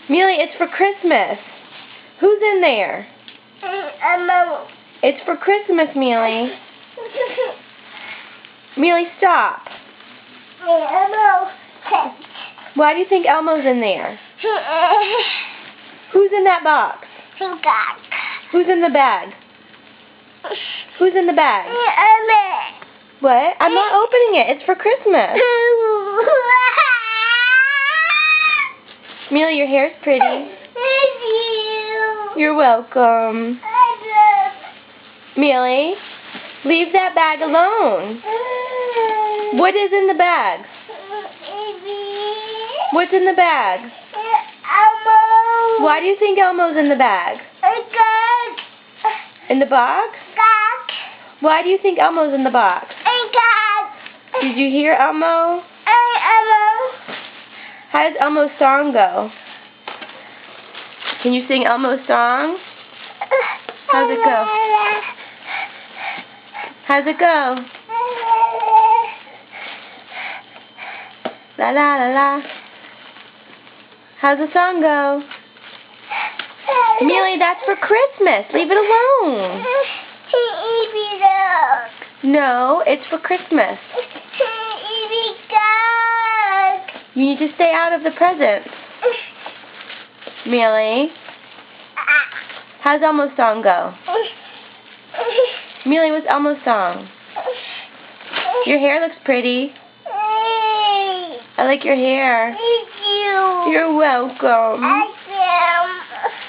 Mealy, it's for Christmas. Who's in there? Elmo. It's for Christmas, Mealy. Mealy, stop. Elmo. Why do you think Elmo's in there? Who's in that box? Who's in the bag? Who's in the bag? What? I'm not opening it. It's for Christmas. Mealy, your hair's pretty. You're welcome. Mealy, leave that bag alone. What is in the bag? What's in the bag? Elmo. Why do you think Elmo's in the bag? In the box? Why do you think Elmo's in the box? Did you hear Elmo? How does Elmo's song go? Can you sing Elmo's song? How's it go? How's it go? La la la la. How's the song go? Mealy, that's for Christmas. Leave it alone. No, it's for Christmas. You need to stay out of the presents. Mealy, how's Elmo's song go? Mealy, what's Elmo's song? Your hair looks pretty. I like your hair. Thank you. You're welcome.